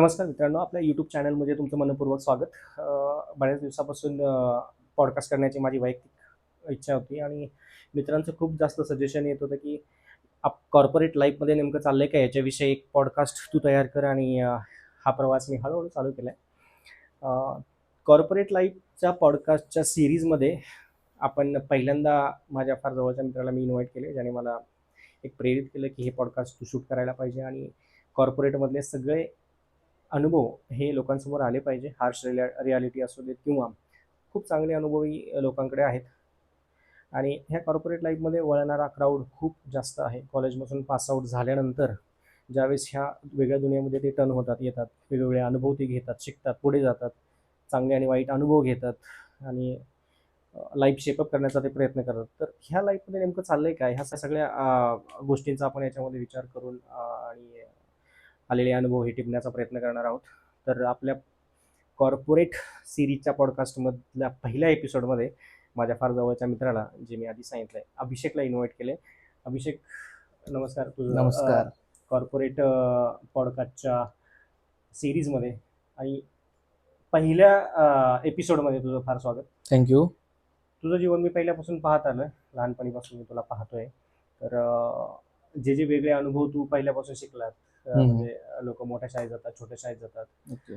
नमस्कार मित्रांनो, आपल्या यूट्यूब चॅनलमध्ये तुमचं मनःपूर्वक स्वागत. बऱ्याच दिवसापासून पॉडकास्ट करण्याची माझी वैयक्तिक इच्छा होती आणि मित्रांचं खूप जास्त सजेशन येत होतं की कॉर्पोरेट लाईफमध्ये नेमकं चाललंय का याच्याविषयी एक पॉडकास्ट तू तयार कर. आणि हा प्रवास मी हळूहळू चालू केला आहे. कॉर्पोरेट लाईफच्या पॉडकास्टच्या सिरीजमध्ये आपण पहिल्यांदा माझ्या फार जवळच्या मित्राला मी इन्व्हाइट केले, ज्याने मला एक प्रेरित केलं की हे पॉडकास्ट तू शूट करायला पाहिजे आणि कॉर्पोरेटमधले सगळे अनुभव हे लोकांसमोर आले पाहिजे. हार्श रियालिटी असू देत किंवा खूप चांगले अनुभवही लोकांकडे आहेत. आणि ह्या कॉर्पोरेट लाईफमध्ये वळणारा क्राऊड खूप जास्त आहे. कॉलेजमधून पासआउट झाल्यानंतर ज्यावेळेस ह्या वेगळ्या दुनियेमध्ये ते टर्न होतात, येतात, वेगवेगळे अनुभव ते घेतात, शिकतात, पुढे जातात, चांगले आणि वाईट अनुभव घेतात आणि लाईफ शेपअप करण्याचा ते प्रयत्न करतात. तर ह्या लाईफमध्ये नेमकं चाललंय काय, ह्या सगळ्या गोष्टींचा आपण याच्यामध्ये विचार करून आणि आलेले अनुभव हे टिपण्याचा प्रयत्न करणार आहोत. तर आपल्या कॉर्पोरेट सिरीजच्या पॉडकास्टमधल्या पहिल्या एपिसोडमध्ये माझ्या फार जवळच्या मित्राला, जे मी आधी सांगितलंय, अभिषेकला इन्व्हाइट केले. अभिषेक, नमस्कार. तुझं नमस्कार. कॉर्पोरेट पॉडकास्टच्या सिरीजमध्ये आणि पहिल्या एपिसोडमध्ये तुझं फार स्वागत. थँक्यू. तुझं जीवन मी पहिल्यापासून पाहत आलोय, लहानपणीपासून मी तुला पाहतोय. तर जे जे वेगळे अनुभव तू पहिल्यापासून शिकलात, म्हणजे लोक मोठ्या शाळेत जातात, छोट्या शाळेत जातात, ओके.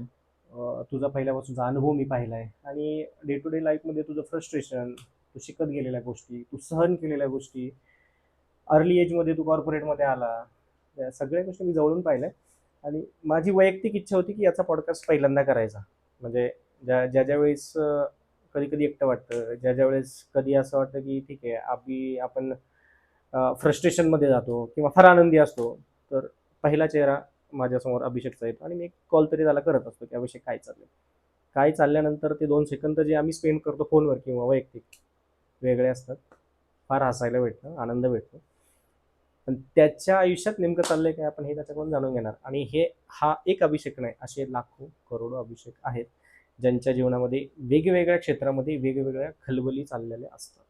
तुझा पहिल्यापासूनचा अनुभव मी पाहिलाय आणि डे टू डे लाईफमध्ये तुझं फ्रस्ट्रेशन, तू शिकत गेलेल्या गोष्टी, तू सहन केलेल्या गोष्टी, अर्ली एजमध्ये तू कॉर्पोरेटमध्ये आला, या सगळ्या गोष्टी मी जवळून पाहिल्या. आणि माझी वैयक्तिक इच्छा होती की याचा पॉडकास्ट पहिल्यांदा करायचा. म्हणजे ज्या वेळेस कधी कधी एकटं वाटतं, ज्या वेळेस कधी असं वाटतं की ठीक आहे आपण फ्रस्ट्रेशनमध्ये जातो किंवा फार आनंदी असतो, तर पहिला चेहरा माझ्यासमोर अभिषेकचा येतो आणि मी एक कॉल तरी त्याला करत असतो की अभिषेक काय चाललंय. काय चालल्यानंतर ते 2 सेकंद जे आम्ही स्पेंड करतो फोनवर किंवा वैयक्तिक, वेगळे असतात. फार हसायला भेटतं, आनंद भेटतो. पण त्याच्या आयुष्यात नेमकं चाललंय काय आपण हे त्याच्याकडून जाणून घेणार. आणि हा एक अभिषेक नाही, असे लाखो करोडो अभिषेक आहेत ज्यांच्या जीवनामध्ये वेगवेगळ्या क्षेत्रामध्ये वेगवेगळ्या खलबली चाललेल्या असतात.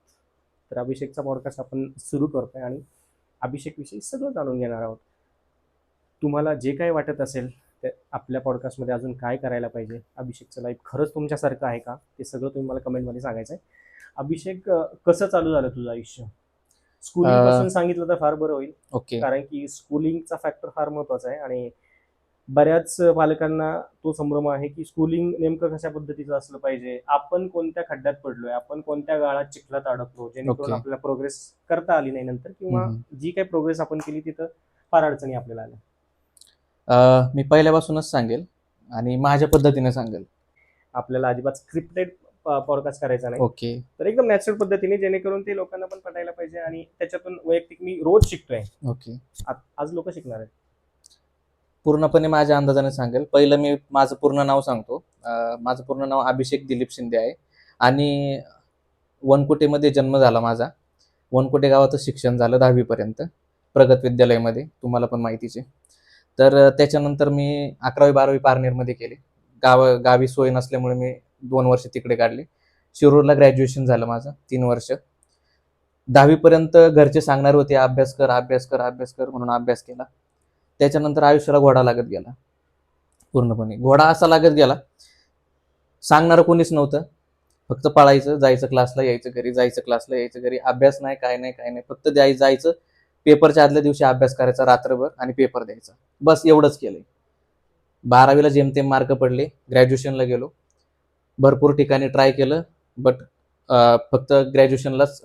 तर अभिषेकचा पॉडकास्ट आपण सुरू करतोय आणि अभिषेकविषयी सगळं जाणून घेणार आहोत. तुम्हाला जे काही वाटत असेल ते आपल्या पॉडकास्टमध्ये अजून काय करायला पाहिजे, अभिषेकचं लाईफ खरंच तुमच्यासारखं आहे का, ते सगळं तुम्ही मला कमेंटमध्ये सांगायचं आहे. अभिषेक, कसं चालू झालं तुझं आयुष्य? स्कूलिंग पासून सांगितलं तर फार बरं होईल, ओके. कारण की स्कूलिंगचा फॅक्टर फार महत्वाचा आहे आणि बऱ्याच पालकांना तो संभ्रम आहे की स्कूलिंग नेमकं कशा पद्धतीचं असलं पाहिजे, आपण कोणत्या खड्ड्यात पडलोय, आपण कोणत्या गाळात चिखलात अडकलो जेणेकरून ओके. आपल्याला प्रोग्रेस करता आली नाही नंतर, किंवा जी काही प्रोग्रेस आपण केली तिथं फार अडचणी आपल्याला आल्या. मी पहिल्यापासूनच सांगेल आणि माझ्या पद्धतीने सांगेल. आपल्याला अजिबात स्क्रिप्टेड पॉडकास्ट करायचा नाही, ओके. तर एकदम नॅचरल पद्धतीने, जेणेकरून ते लोकांना पण पटायला पाहिजे आणि त्याच्यातून वैयक्तिक मी रोज शिकतोय. ओके. आज लोक शिकणार आहेत. पूर्णपणे माझ्या अंदाजाने सांगेल. पहिलं मी माझं पूर्ण नाव सांगतो. माझं पूर्ण नाव अभिषेक दिलीप शिंदे आहे आणि वनकोटेमध्ये जन्म झाला माझा. वनकोटे गावातच शिक्षण झालं 10वी पर्यंत, प्रगत विद्यालयामध्ये, तुम्हाला पण माहितीच आहे. तर त्याच्यानंतर मी 11वी-12वी पारनेरमध्ये केली. गावी सोय नसल्यामुळे मी 2 वर्ष तिकडे काढली. शिरूरला ग्रॅज्युएशन झालं माझं 3 वर्ष. 10वी पर्यंत घरचे सांगणार होते अभ्यास कर, अभ्यास कर, अभ्यास कर, म्हणून अभ्यास केला. त्याच्यानंतर आयुष्याला घोडा लागत गेला. पूर्णपणे घोडा असा लागत गेला, सांगणार कोणीच नव्हतं. फक्त पळायचं, जायचं क्लासला, यायचं घरी, जायचं क्लासला, यायचं घरी. अभ्यास नाही, काय नाही, काय नाही. फक्त जायचं, पेपरच्या आदल्या दिवशी अभ्यास करायचा रात्रभर आणि पेपर द्यायचा. बस एवढंच केलंय. 12वीला जेमतेम मार्क पडले. ग्रॅज्युएशनला गेलो. भरपूर ठिकाणी ट्राय केलं, बट फक्त ग्रॅज्युएशनलाच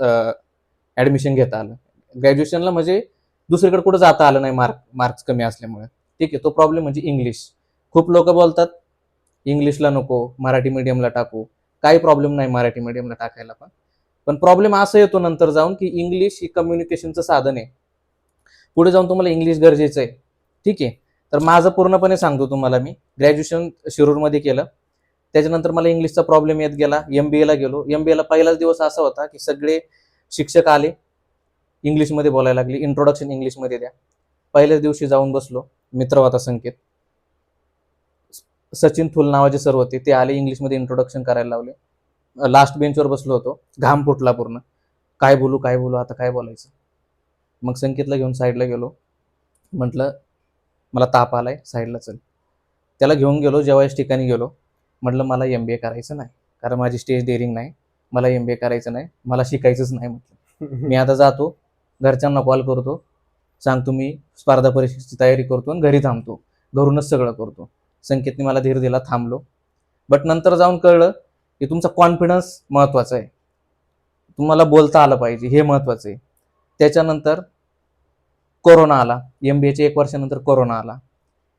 ऍडमिशन घेता आलं. ग्रॅज्युएशनला म्हणजे दुसरीकडे कुठं जाता आलं नाही, मार्क्स कमी असल्यामुळे. ठीक आहे, तो प्रॉब्लेम म्हणजे इंग्लिश. खूप लोक बोलतात इंग्लिशला नको, मराठी मीडियमला टाकू. काही प्रॉब्लेम नाही मराठी मीडियमला टाकायला, पण प्रॉब्लेम असा येतो नंतर जाऊन की इंग्लिश ही कम्युनिकेशनचं साधन आहे. पुढे जाऊन तुम्हाला इंग्लिश गरजेचं आहे. ठीक आहे, तर माझं पूर्णपणे सांगतो तुम्हाला. मी ग्रॅज्युएशन शिरूरमध्ये केलं. त्याच्यानंतर मला इंग्लिशचा प्रॉब्लेम येत गेला. MBA ला गेलो. MBA ला पहिलाच दिवस असा होता की सगळे शिक्षक आले, इंग्लिशमध्ये बोलायला लागले, इंट्रोडक्शन इंग्लिशमध्ये द्या. पहिल्याच दिवशी जाऊन बसलो. मित्र होता संकेत, सचिन थुल नावाचे सर होते, ते आले, इंग्लिशमध्ये इंट्रोडक्शन करायला लावले. लास्ट बेंचवर बसलो होतो. घाम फुटला पूर्ण. काय बोलू काय बोलू, आता काय बोलायचं. मग संकेतला घेऊन साईडला गेलो. म्हटलं मला ताप आलाय, साईडला चल. त्याला घेऊन गेलो, जेव्हा ठिकाणी गेलो, म्हटलं मला MBA करायचं नाही, कारण माझी स्टेज डेअरिंग नाही, मला MBA करायचं नाही, मला शिकायचंच नाही म्हटलं. मी आता जातो, घरच्यांना कॉल करतो, सांगतो मी स्पर्धा परीक्षेची तयारी करतो आणि घरी थांबतो, घरूनच सगळं करतो. संकेतने मला धीर दिला, थांबलो. बट नंतर जाऊन कळलं की तुमचा कॉन्फिडन्स महत्वाचा आहे, तुम्हाला बोलता आलं पाहिजे, हे महत्वाचं आहे. त्याच्यानंतर कोरोना आला, MBAच्या 1 वर्षानंतर कोरोना आला.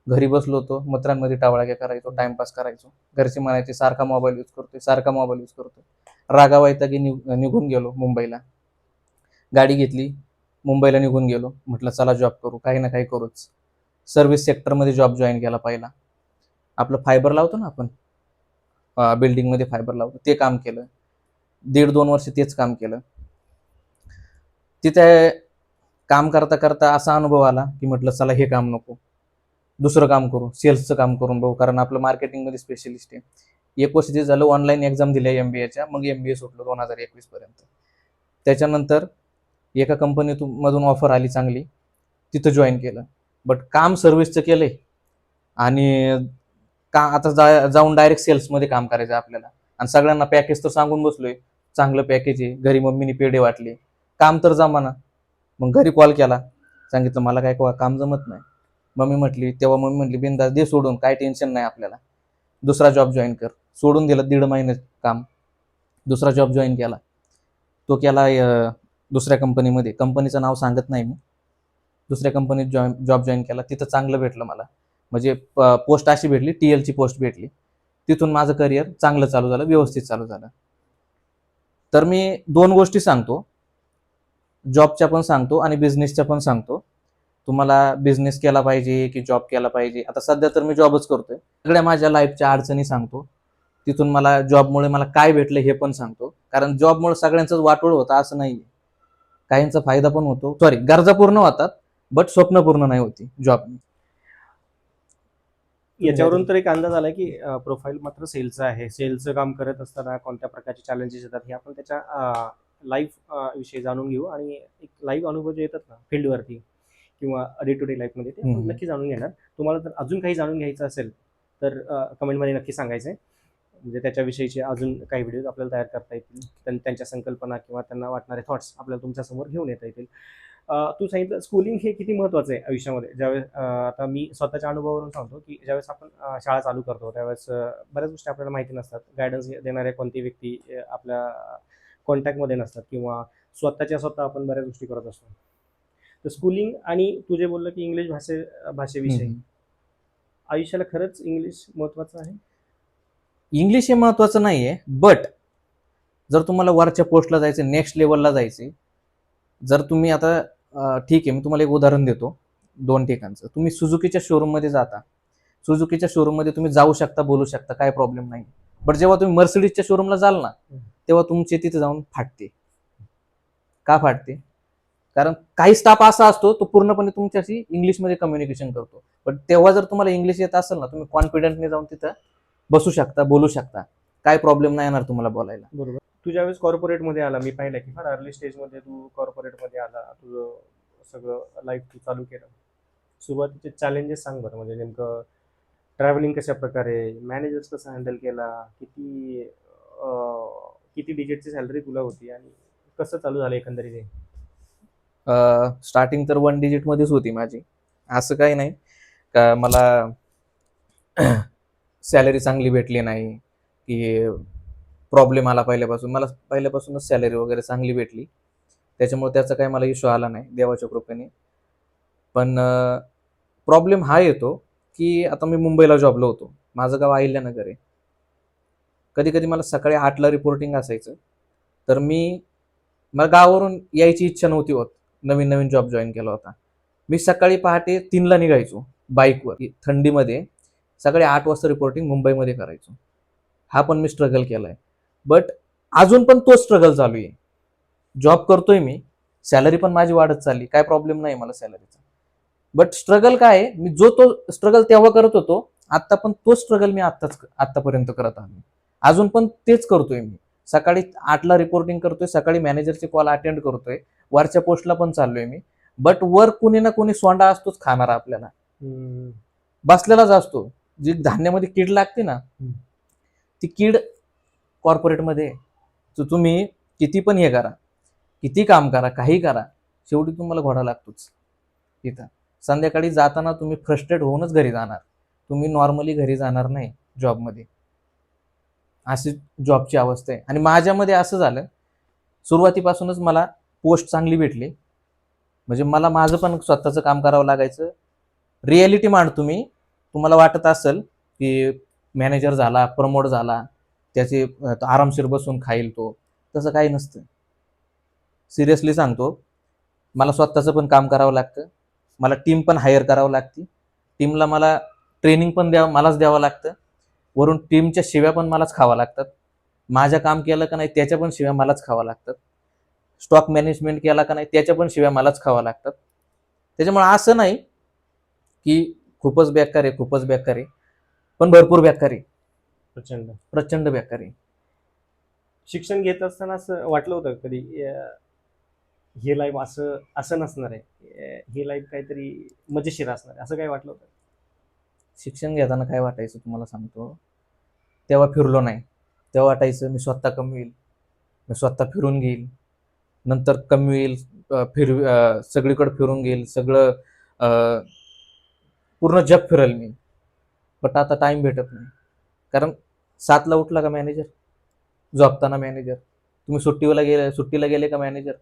घरी बसलो होतो, मित्रांमध्ये टावळाक्या करायचो, टाइमपास करायचो. घरचे म्हणायचे सारखा मोबाईल यूज करतोय, सारखा मोबाईल यूज करतोय. रागावैतागी निघून गेलो मुंबईला, गाडी घेतली, मुंबईला निघून गेलो. म्हटलं चला जॉब करू, काही ना काही करूच. सर्व्हिस सेक्टरमध्ये जॉब जॉईन केला पहिला. आपलं फायबर लावतो ना आपण, बिल्डिंगमध्ये फायबर लावतो, ते काम केलं. 1.5-2 वर्ष तेच काम केलं. तिथे काम करता करता असा अनुभव आला की म्हटलं चला हे काम नको, दुसरं काम करू, सेल्सचं काम करून बघू, कारण आपलं मार्केटिंगमध्ये स्पेशलिस्ट आहे. 1 वर्ष जे झालं, ऑनलाईन एक्झाम दिल्या MBAच्या, मग MBA सुटलो 2021 पर्यंत. त्याच्यानंतर एका कंपनीमधून ऑफर आली चांगली, तिथं जॉईन केलं. बट काम सर्व्हिसचं केलंय आणि आता जाऊन डायरेक्ट सेल्समध्ये काम करायचं आपल्याला. आणि सगळ्यांना पॅकेज तर सांगून बसलोय, चांगलं पॅकेज आहे, घरी मम्मीने पेढे वाटले, काम तर जमाना. मग घरी कॉल केला, सांगितलं मला काय काम जमत नाही. मम्मी म्हटली बिंदास दे सोडून, काय टेन्शन नाही आपल्याला, दुसरा जॉब जॉईन कर. सोडून दिलं 1.5 महिन्यात काम, दुसरा जॉब जॉईन केला. तो केला दुसऱ्या कंपनीमध्ये, कंपनीचं नाव सांगत नाही मी. दुसऱ्या कंपनीत जॉब जॉईन केला, तिथं चांगलं भेटलं मला, म्हणजे पोस्ट अशी भेटली, TL ची पोस्ट भेटली. तिथून माझं करिअर चांगलं चालू झालं, व्यवस्थित चालू झालं. तर मी 2 गोष्टी सांगतो, जॉबच्या पण सांगतो आणि बिझनेसच्या पण सांगतो. तुम्हाला बिझनेस केला पाहिजे की जॉब केला पाहिजे. आता सध्या तर मी जॉबच करतोय. सगळ्या माझ्या लाईफच्या अडचणी सांगतो, तिथून मला जॉबमुळे मला काय भेटलं हे पण सांगतो. कारण जॉबमुळे सगळ्यांचंच वाटोळ होतं असं नाहीये, काहींचा फायदा पण होतो, गरजा पूर्ण होतात, बट स्वप्न पूर्ण नाही होती जॉब. याच्यावरून तर एक अंदाज आला की प्रोफाईल मात्र सेलचं आहे. सेलचं काम करत असताना कोणत्या प्रकारचे चॅलेंजेस येतात हे आपण त्याच्या लाईफ विषयी जाणून घेऊ, आणि एक लाईव्ह अनुभव जे येतात ना फील्डवरती किंवा डे टू डे लाईफमध्ये, ते आपण नक्की जाणून घेणार. तुम्हाला जर अजून काही जाणून घ्यायचं असेल तर कमेंटमध्ये नक्की सांगायचं आहे, म्हणजे त्याच्याविषयीचे अजून काही व्हिडिओज आपल्याला तयार करता येतील, त्यांच्या संकल्पना किंवा त्यांना वाटणारे थॉट्स आपल्याला तुमच्यासमोर घेऊन येता येतील. तू सांगितलं स्कूलिंग हे किती महत्त्वाचं आहे आयुष्यामध्ये. ज्यावेळेस आता मी स्वतःच्या अनुभवावरून सांगतो की ज्यावेळेस आपण शाळा चालू करतो त्यावेळेस बऱ्याच गोष्टी आपल्याला माहिती नसतात, गायडन्स देणाऱ्या कोणती व्यक्ती आपल्या कॉन्टॅक्टमध्ये नसतात, किंवा स्वतः आपण बऱ्याच गोष्टी करत असतो. तर स्कूलिंग आणि तू जे बोललं की इंग्लिश भाषेविषयी, आयुष्याला खरंच इंग्लिश महत्त्वाचं आहे? इंग्लिश हे महत्वाचं नाहीये, बट जर तुम्हाला वरच्या पोस्टला जायचं, नेक्स्ट लेवलला जायचे, जर तुम्ही आता ठीक आहे, मी तुम्हाला एक उदाहरण देतो 2 ठिकाणचं. तुम्ही सुझुकीच्या शोरूममध्ये जाता, सुझुकीच्या शोरूममध्ये तुम्ही जाऊ शकता, बोलू शकता, काय प्रॉब्लेम नाही. बट जेव्हा तुम्ही मर्सिडीजच्या शोरूमला जाल ना, तेव्हा तुमचे तिथे जाऊन फाटते. का फाटते? कारण काही स्टाफ असा असतो, तो पूर्णपणे तुमच्याशी इंग्लिशमध्ये कम्युनिकेशन करतो. पण तेव्हा जर तुम्हाला इंग्लिश येत असेल ना, तुम्ही कॉन्फिडंटने जाऊन तिथं बसू शकता, बोलू शकता, काय प्रॉब्लेम नाही येणार तुम्हाला बोलायला. बरोबर. तू ज्यावेळेस कॉर्पोरेटमध्ये आला, मी पाहिलं की फार अर्ली स्टेजमध्ये तू कॉर्पोरेटमध्ये आला, तुझं सगळं लाईफ तू चालू केलं. सुरुवातीचे चॅलेंजेस सांग बरं, म्हणजे नेमकं ट्रॅव्हलिंग कशा प्रकारे, मॅनेजर्स कसं हँडल केला, किती डिजिटची सॅलरी तुला होती, आणि कसं चालू झालं एकंदरीत हे? स्टार्टिंग तर 1 डिजिट मध्येच होती माझी. असं काही नाही का मला सॅलरी चांगली भेटली नाही की प्रॉब्लेम आला पहिल्यापासून. मला पहिल्यापासूनच सॅलरी वगैरे चांगली भेटली, त्याच्यामुळे त्याचा काही मला इश्यू आला नाही देवाच्या कृपेने. पण प्रॉब्लेम हा येतो की आता मी मुंबईला जॉबला होतो, माझं गाव अहिल्यानगर आहे. कधी कधी मला सकाळी 8ला रिपोर्टिंग असायचं, तर मला गावावरून यायची इच्छा नव्हती होत. नवीन नवीन जॉब जॉईन केला होता. मी सकाळी पहाटे 3ला निघायचो बाईकवर, थंडीमध्ये सकाळी 8 वाजता रिपोर्टिंग मुंबईमध्ये करायचो. हा पण मी स्ट्रगल केलाय, बट अजून पण तो स्ट्रगल चालू आहे. जॉब करतोय मी, सॅलरी पण माझी वाढत चालली, काय प्रॉब्लेम नाही मला सॅलरीचा. बट स्ट्रगल काय आहे, मी तो स्ट्रगल तेव्हा करत होतो, आता पण तो स्ट्रगल मी आतापर्यंत करत आलो, अजून पण तेच करतोय मी. सकाळी 8ला रिपोर्टिंग करतोय, सकाळी मॅनेजरचे कॉल अटेंड करतोय, वरच्या पोस्टला पण चाललोय मी. बट वर कुणी ना कुणी सोंडा असतोच खाणारा आपल्याला, बसलेलाच असतो. जी धान्यामध्ये कीड लागते ना, हम्म. ती कीड कॉर्पोरेटमध्ये तुम्ही किती पण हे करा, किती काम करा, काही करा, शेवटी तुम्हाला घोडा लागतोच तिथं. संध्याकाळी जाताना तुम्ही फ्रस्ट्रेट होऊनच घरी जाणार, तुम्ही नॉर्मली घरी जाणार नाही जॉबमध्ये. अशी जॉबची अवस्था आहे. आणि माझ्यामध्ये असं झालं, सुरुवातीपासूनच मला पोस्ट चांगली भेटली, म्हणजे मला माझं पण स्वतःचं काम करावं लागायचं. रिॲलिटी मांडतो मी. तुम्हाला वाटत असेल की मॅनेजर झाला, प्रमोट झाला, त्याचे आरामशीर बसून खाईल तो, तसं काही नसतं. सिरियसली सांगतो, मला स्वतःचं पण काम करावं लागतं, मला टीम पण हायर करावं लागते, टीमला मला ट्रेनिंग पण मलाच द्यावं लागतं, वरून टीमच्या शिव्या पण मलाच खावा लागतात. माझं काम केलं का नाही त्याच्या पण शिव्या मलाच खावा लागतात. स्टॉक मॅनेजमेंट केला का नाही त्याच्या पण शिव्या मलाच खावा लागतात. त्याच्यामुळे असं नाही की खूपच बेकार आहे, खूपच बेकार आहे, पण भरपूर बेकार आहे, प्रचंड. प्रचंड बेकार आहे. शिक्षण घेत असताना असं वाटलं होतं का कधी हे लाईफ असं असं नसणार आहे, हे लाईफ काहीतरी मजेशीर असणार आहे, असं काही वाटलं होतं? शिक्षण घेताना काय वाटायचं तुम्हाला सांगतो, तेव्हा फिरलो नाही, तेव्हा वाटायचं मी स्वतः कमवील, मी स्वतः फिरून घेईल, नंतर कमवील, सगळीकडे फिरून घेईल, सगळं पूर्ण जग फिरेल मी. बट आता टाइम भेटत नाही. कारण 7ला उठला का मॅनेजर, झोपताना मॅनेजर, तुम्ही सुट्टीला गेले का मॅनेजर,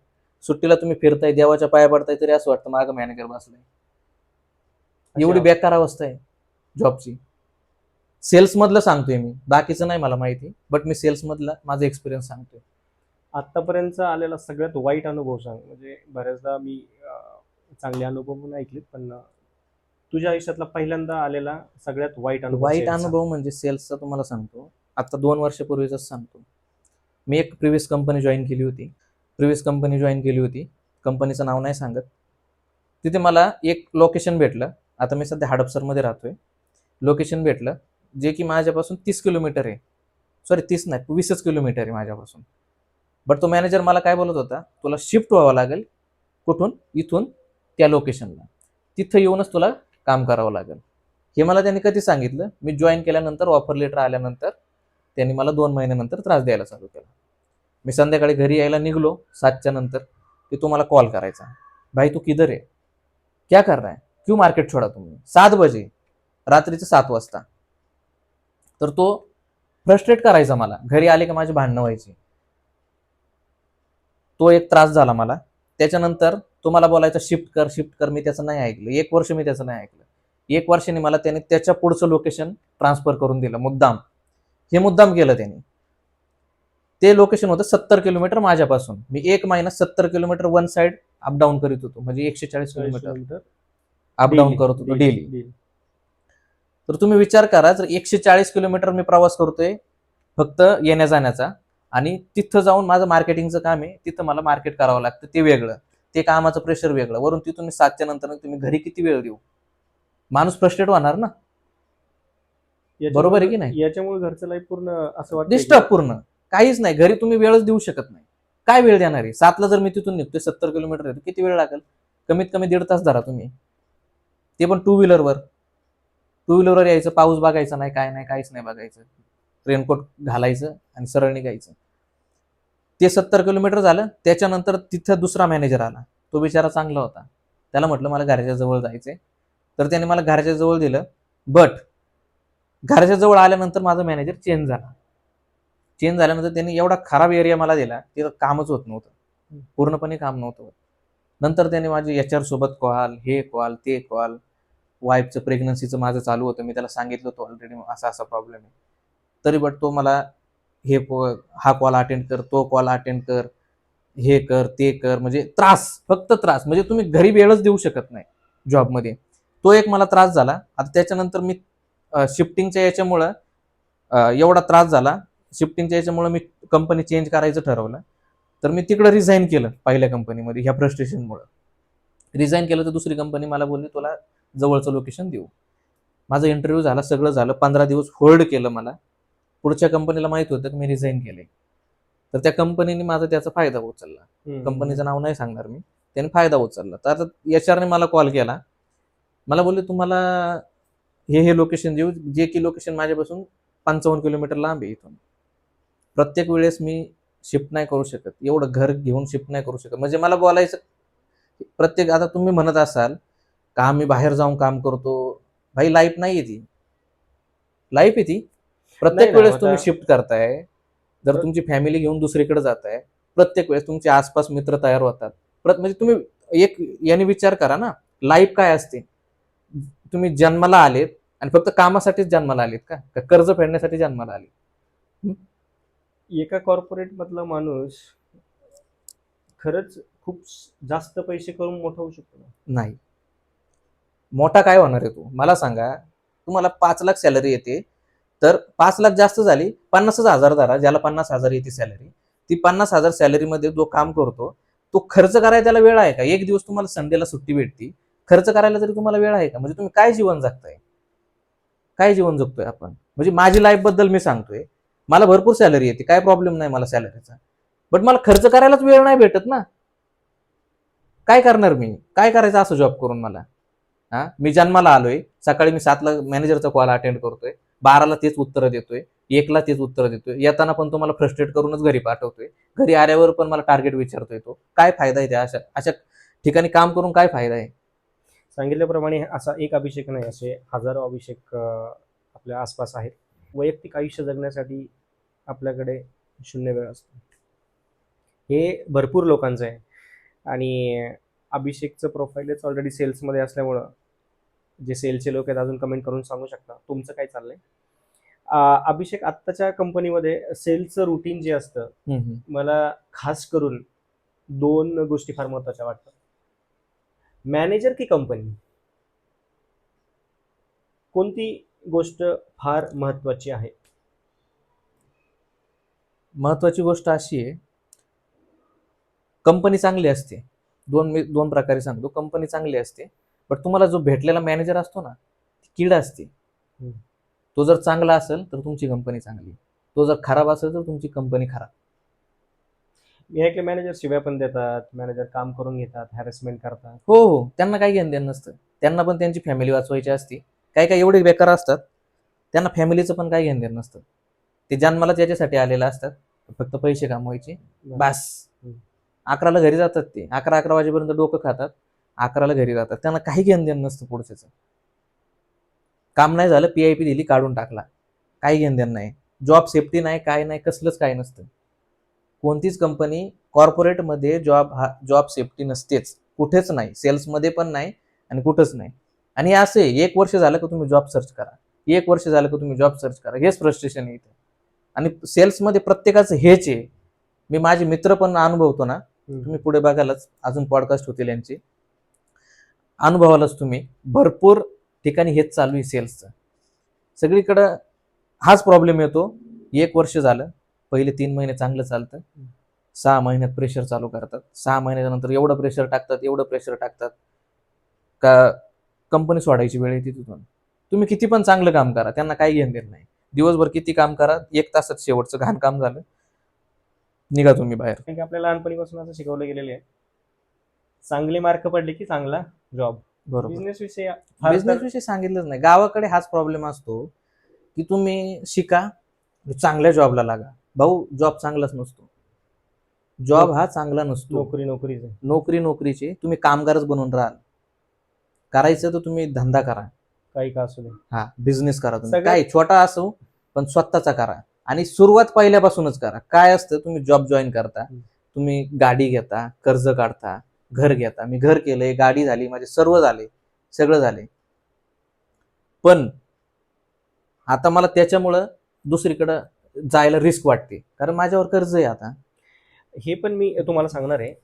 सुट्टीला तुम्ही फिरताय, देवाच्या पाया पडताय तरी असं वाटतं मागं मॅनेजर बसलाय. एवढी बेकार अवस्था आहे जॉबची. सेल्स मधलं सांगतोय मी, बाकीचं नाही मला माहिती, बट मी सेल्स मधला माझा एक्सपिरियन्स सांगतोय. आतापर्यंतचा आलेला सगळ्यात वाईट अनुभव सांग. म्हणजे बऱ्याचदा मी चांगले अनुभव पण ऐकलेत, पण तुझ्या आयुष्यातला पहिल्यांदा आलेला सगळ्यात वाईट अनुभव वाईट sales चा. अनुभव म्हणजे सेल्सचा तुम्हाला सांगतो, आता 2 वर्षापूर्वीच सांगतो. मी एक प्रिव्हियस कंपनी जॉईन केली होती. कंपनीचं नाव नाही सांगत. तिथे मला एक लोकेशन भेटलं. आता मी सध्या हडपसरमध्ये राहतोय. लोकेशन भेटलं जे की माझ्यापासून 30 किलोमीटर आहे. सॉरी 30 नाही, 20च किलोमीटर आहे माझ्यापासून. बट तो मॅनेजर मला काय बोलत होता, तुला शिफ्ट व्हावं लागेल. कुठून? इथून त्या लोकेशनला. तिथं येऊनच तुला काम करावं लागेल. हे मला त्यांनी कधी सांगितलं, मी जॉईन केल्यानंतर, ऑफर लेटर आल्यानंतर त्यांनी मला 2 महिन्यानंतर त्रास द्यायला चालू केला. मी संध्याकाळी घरी यायला निघलो 7च्या नंतर की तो मला कॉल करायचा, भाई तू किधर आहे, क्या कर रहा है, क्यों मार्केट छोडा तुम्ही, 7 बजे, रात्रीचे 7 वाजता. तर तो फ्रस्ट्रेट करायचा मला. घरी आले की माझी भांडणं व्हायची. तो एक त्रास झाला मला. त्याच्यानंतर तो मला बोलायचा शिफ्ट कर. मी त्याचं नाही ऐकलं. 1 वर्ष मी त्याचं नाही ऐकलं. 1 वर्षाने मला त्याने त्याच्या पुढचं लोकेशन ट्रान्सफर करून दिलं मुद्दाम. हे मुद्दाम केलं त्यांनी. ते लोकेशन होतं 70 किलोमीटर माझ्यापासून. मी 1 महिना 70 किलोमीटर वन साइड अपडाऊन करीत होतो, म्हणजे 140 किलोमीटर अपडाऊन करत होतो डेली. तर तुम्ही विचार करा, जर 140 किलोमीटर मी प्रवास करतोय फक्त येण्या जाण्याचा, आणि तिथं जाऊन माझं मार्केटिंगचं काम आहे, तिथं मला मार्केट करावं लागतं, ते वेगळं, ते कामाचं प्रेशर वेगळं, वरून तिथून मी 7च्या नंतर तुम्ही घरी किती वेळ देऊ, माणूस फ्रस्ट्रेट होणार ना. बरोबर आहे की नाही? याच्यामुळे घरचं लाईफ पूर्ण असं वाटतं डिस्टर्ब पूर्ण. काहीच नाही, घरी तुम्ही वेळच देऊ शकत नाही. काय वेळ देणार आहे? 7ला जर मी तिथून निघतोय, 70 किलोमीटर आहे, किती वेळ लागेल? कमीत कमी 1.5 तास धरा तुम्ही, ते पण टू व्हीलरवर यायचं, पाऊस बघायचा नाही, काय नाही, काहीच नाही बघायचं, रेनकोट घालायचं आणि सरळ निघायचं. ते 70 किलोमीटर झालं. त्याच्यानंतर तिथं दुसरा मॅनेजर आला. तो बिचारा चांगला होता. त्याला म्हटलं मला घराच्या जवळ जायचंय, तर त्याने मला घराच्या जवळ दिलं. बट घराच्या जवळ आल्यानंतर माझा मॅनेजर चेंज झाल्यानंतर त्यांनी एवढा खराब एरिया मला दिला, तिथं कामच होत नव्हतं, पूर्णपणे काम नव्हतं होत. नंतर त्याने माझे HR सोबत कॉल, हे कॉल, ते कॉल, वाईफचं प्रेग्नन्सीचं माझं चालू होतं, मी त्याला सांगितलं होतं ऑलरेडी असा असा प्रॉब्लेम आहे, तरी बट तो मला हा कॉल अटेंड कर, तो कॉल अटेंड कर, हे कर, ते कर, म्हणजे त्रास, फक्त त्रास. म्हणजे तुम्ही घरी वेळच देऊ शकत नाही जॉबमध्ये. तो एक मला त्रास झाला. आता त्याच्यानंतर मी शिफ्टिंगच्या याच्यामुळं एवढा त्रास झाला. शिफ्टिंगच्या याच्यामुळं मी कंपनी चेंज करायचं ठरवलं. तर मी तिकडं रिझाईन केलं पहिल्या कंपनीमध्ये, ह्या फ्रस्ट्रेशनमुळं रिझाईन केलं. तर दुसरी कंपनी मला बोलली तुला जवळचं लोकेशन देऊ. माझा इंटरव्ह्यू झाला, सगळं झालं. 15 दिवस होल्ड केलं मला. पुढच्या कंपनीला माहित होतं की मी रिझाईन केले, तर त्या कंपनीने माझा त्याचा फायदा उचलला. कंपनीचं नाव नाही सांगणार मी. त्याने फायदा उचलला. तर आता HR ने मला कॉल केला. मला बोलले तुम्हाला हे लोकेशन देऊ, जे की लोकेशन माझ्यापासून 55 किलोमीटर लांब आहे इथून. प्रत्येक वेळेस मी शिफ्ट नाही करू शकत, एवढं घर घेऊन शिफ्ट नाही करू शकत. म्हणजे मला बोलायचं प्रत्येक, आता तुम्ही म्हणत असाल का आम्ही बाहेर जाऊन काम करतो, भाई लाईफ नाही ती, लाईफ आहे ती. नाही प्रत्येक ना, वेळेस आता तुम्ही शिफ्ट करताय, जर तुमची फॅमिली घेऊन दुसरीकडे जाताय, प्रत्येक वेळेस तुमचे आसपास मित्र तयार होतात. म्हणजे तुम्ही एक याने विचार करा ना, लाईफ काय असते. तुम्ही जन्माला आलेत आणि फक्त कामासाठीच जन्माला आलेत का? का कर्ज फेडण्यासाठी जन्माला आले? एका कॉर्पोरेट मधला माणूस खरंच खूप जास्त पैसे करून मोठा होऊ शकतो ना. नाही. मोठा काय होणार आहे तू मला सांगा. तुम्हाला 5 लाख सॅलरी येते, तर 5 लाख जास्त झाली, 50,000 धरा, ज्याला 50,000 येते सॅलरी. ती 50,000 सॅलरीमध्ये जो काम करतो, तो खर्च करायला त्याला वेळ आहे का? एक दिवस तुम्हाला संडेला सुट्टी भेटती, खर्च करायला तरी तुम्हाला वेळ आहे का? म्हणजे तुम्ही काय जीवन जगताय, काय जीवन जगतोय आपण? म्हणजे माझी लाईफ बद्दल मी सांगतोय, मला भरपूर सॅलरी येते, काय प्रॉब्लेम नाही मला सॅलरीचा, बट मला खर्च करायलाच वेळ नाही भेटत ना. काय करणार मी, काय करायचं असं जॉब करून मला? हा, मी जन्माला आलोय, सकाळी मी 7ला मॅनेजरचा कॉल अटेंड करतोय, 12ला तेच उत्तर देतोय, 1ला तेच उत्तर देतोय, येताना पण तुम्हाला फ्रस्ट्रेट करूनच घरी पाठवतोय, घरी आल्यावर पण मला टार्गेट विचारतोय. तो काय फायदा आहे त्या अशा अशा ठिकाणी काम करून? काय फायदा आहे? सांगितल्याप्रमाणे असा एक अभिषेक नाही, असे हजारो अभिषेक आपल्या आसपास आहेत. वैयक्तिक आयुष्य जगण्यासाठी आपल्याकडे शून्य वेळ असतो, हे भरपूर लोकांचं आहे. आणि अभिषेकचं प्रोफाईलच ऑलरेडी सेल्समध्ये असल्यामुळं जे सेलचे लोक आहेत अजून कमेंट करून सांगू शकता तुमचं काय चाललंय. अभिषेक आत्ताच्या कंपनीमध्ये सेलचं रुटीन जे असतं, मला खास करून 2 गोष्टी फार महत्त्वाच्या वाटतात. मॅनेजर की कंपनी, कोणती गोष्ट फार महत्त्वाची आहे? महत्वाची गोष्ट अशी आहे, कंपनी चांगली असते. मी दोन प्रकारे सांगतो. कंपनी चांगली असते, बट तुम्हाला जो भेटलेला मॅनेजर असतो ना, ती कीड असते. तो जर चांगला असेल तर तुमची कंपनी चांगली, तो जर खराब असेल तर तुमची कंपनी खराब. मी ऐकले मॅनेजर शिव्या पण देतात, मॅनेजर काम करून घेतात, हॅरेसमेंट करतात. हो हो, त्यांना काही घेणं देणं नसतं. त्यांना पण त्यांची फॅमिली वाचवायची असते. काही काही एवढे बेकार असतात, त्यांना फॅमिलीचं पण काही घेणं देणं नसतं. ते जन्माला त्याच्यासाठी आलेले असतात, फक्त पैसे कमवायचे बस. 11ला घरी जातात, ते 11 वाजेपर्यंत डोकं खातात, 11ला घरी जातात. त्यांना काही घेणं देणं नसतं पुढच्याचं. काम नाही झालं, PIP दिली, काढून टाकला, काही घेणं देणं नाही. जॉब सेफ्टी नाही, काय नाही, कसलंच काय नसतं. कोणतीच कंपनी कॉर्पोरेटमध्ये जॉब सेफ्टी नसतेच, कुठेच नाही, सेल्समध्ये पण नाही आणि कुठंच नाही. आणि असे 1 वर्ष झालं का तुम्ही जॉब सर्च करा, 1 वर्ष झालं का तुम्ही जॉब सर्च करा, हेच फ्रस्ट्रेशन येतं. आणि सेल्समध्ये प्रत्येकाचं हेच आहे. मी माझे मित्र पण अनुभवतो ना, तुम्ही पुढे बघायलाच, अजून पॉडकास्ट होतील यांचे, अनुभवालाच तुम्ही, भरपूर ठिकाणी हेच चालू आहे सेल्सचं. सगळीकडं हाच प्रॉब्लेम येतो. 1 वर्ष झालं, पहिले 3 महिने चांगलं चालतं, 6 महिन्यात प्रेशर चालू करतात, 6 महिन्याच्या नंतर एवढं प्रेशर टाकतात का कंपनी सोडायची वेळ येते तिथून. तुम्ही किती पण चांगलं काम करा, त्यांना काही घेणं देत नाही. दिवसभर किती काम करा, 1 तासात शेवटचं घाण काम झालं, निघा तुम्ही बाहेर. कारण की आपल्याला लहानपणीपासून असं शिकवलं गेलेलं आहे, चांगले मार्क पडले की चांगला जॉब. बरोबर. बिझनेस विषय बिझनेस विषयी सांगितलंच नाही. गावाकडे हाच प्रॉब्लेम असतो की तुम्ही शिका, चांगल्या जॉबला लागा. भाऊ, जॉब चांगलाच नसतो. जॉब हा चांगला नसतो. नोकरीच आहे. नोकरीची तुम्ही कामगारच बनून राहाल. करायचं तर तुम्ही धंदा करा, काही का असू दे. हा, बिझनेस करा तुम्ही, सगळ्यात- काय छोटा असो पण स्वतःचा करा. आणि सुरुवात पहिल्यापासूनच करा. काय असतं, तुम्ही जॉब जॉईन करता, तुम्ही गाडी घेता, कर्ज काढता, घर घेता. मी घर केलंय, गाडी झाली, माझे सर्व झाले, सगळं झाले, पण आता मला त्याच्यामुळं दुसरीकडं जायला रिस्क वाटते, कारण माझ्यावर कर्ज आहे आता. हे पण मी तुम्हाला सांगणार आहे,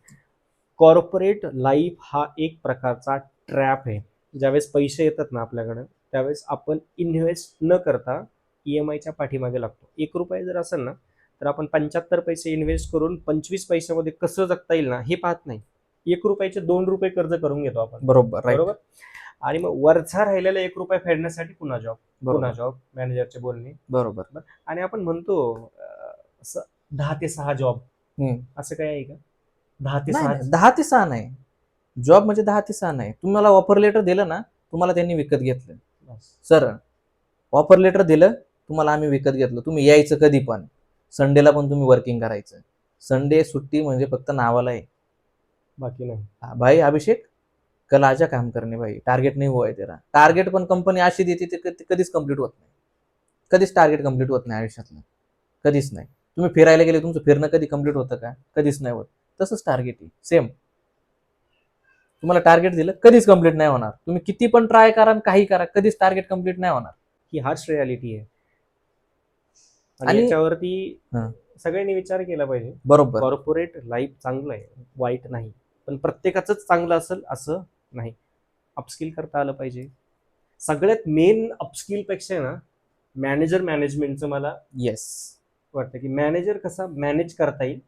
कॉर्पोरेट लाईफ हा एक प्रकारचा ट्रॅप आहे. ज्यावेळेस पैसे येतात ना आपल्याकडं, त्यावेळेस आपण इन्व्हेस्ट न करता EMIच्या पाठीमागे लागतो. 1 रुपये जर असेल ना, तर आपण 75 पैसे इन्व्हेस्ट करून 25 पैशामध्ये कसं जगता येईल ना, हे पाहत नाही. 1 रुपयाचे 2 रुपये कर्ज करून घेतो आपण. बरोबर, बरोबर. आणि मग वरचा राहिलेला 1 रुपया फेडण्यासाठी पुन्हा जॉब, मॅनेजरचे बोलणे. बरोबर. आणि आपण म्हणतो असं 10 ते 6 जॉब, असं काय आहे का? 10 ते 6 10 ते 6 नाही. जॉब म्हणजे 10 ते 6 नाही. तुम्हाला ऑफर लेटर दिलं ना, तुम्हाला त्यांनी विकत घेतलं. सर ऑफर लेटर दिलं तुम्हाला, आम्ही विकत घेतलं, तुम्ही यायचं कधी पण, संडेला पण तुम्ही वर्किंग करायचं. संडे सुट्टी म्हणजे फक्त नावाला आहे. बाकी नाही. भाई अभिषेक कल आजा काम करणे भाई, टार्गेट नाही हुआ है तेरा. टार्गेट पण कंपनी अशी देते ते कधीच कम्प्लीट होत नाही. कधीच टार्गेट कम्प्लीट होत नाही आयुष्यातलं, कधीच नाही. तुम्ही फिरायला गेले, तुमचं फिरणं कधी कम्प्लीट होतं का? कधीच नाही होत. तसंच टार्गेट आहे सेम. तुम्हाला टार्गेट दिलं कधीच कम्प्लीट नाही होणार. तुम्ही किती पण ट्राय करा आणि काही करा, कधीच टार्गेट कम्प्लीट नाही होणार. ही हार्श रियालिटी आहे आणि आणि याच्यावरती हा. सगळ्यांनी विचार केला पाहिजे. बरोबर. कॉर्पोरेट लाईफ चांगलं आहे, वाईट नाही, पण प्रत्येकाचंच चांगलं असेल असं नाही. अपस्किल करता आलं पाहिजे. सगळ्यात मेन अपस्किल पेक्षा ना मॅनेजर मॅनेजमेंटचं मला येस. वाटतं की मॅनेजर कसा मॅनेज करता येईल.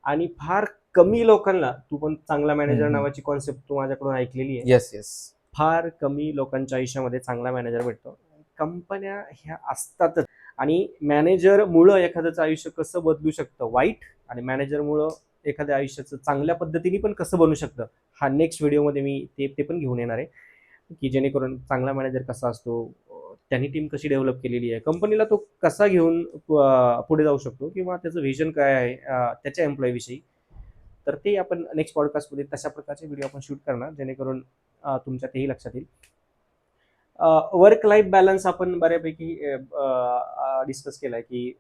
आणि फार कमी लोकांना, तू पण चांगला मॅनेजर नावाची कॉन्सेप्ट तू माझ्याकडून ऐकलेली आहे. Yes yes. फार कमी लोकांच्या आयुष्यामध्ये चांगला मॅनेजर भेटतो. कंपन्या ह्या असतातच. आणि मॅनेजरमुळं एखाद्याचं आयुष्य कसं बदलू शकतं वाईट, आणि मॅनेजरमुळं एखाद्या आयुष्याचं चांगल्या पद्धतीने पण कसं बनू शकतं, हा नेक्स्ट व्हिडिओमध्ये मी ते पण घेऊन येणार आहे. की जेणेकरून चांगला मॅनेजर कसा असतो, त्यांनी टीम कशी डेव्हलप केलेली आहे, कंपनीला तो कसा घेऊन पुढे जाऊ शकतो, किंवा त्याचं व्हिजन काय आहे त्याच्या एम्प्लॉयविषयी. तर ते आपण नेक्स्ट पॉडकास्टमध्ये तशा प्रकारचे व्हिडिओ आपण शूट करणार, जेणेकरून तुमच्या तेही लक्षात येईल. वर्क लाईफ बॅलन्स आपण बऱ्यापैकी डिस्कस केलाय की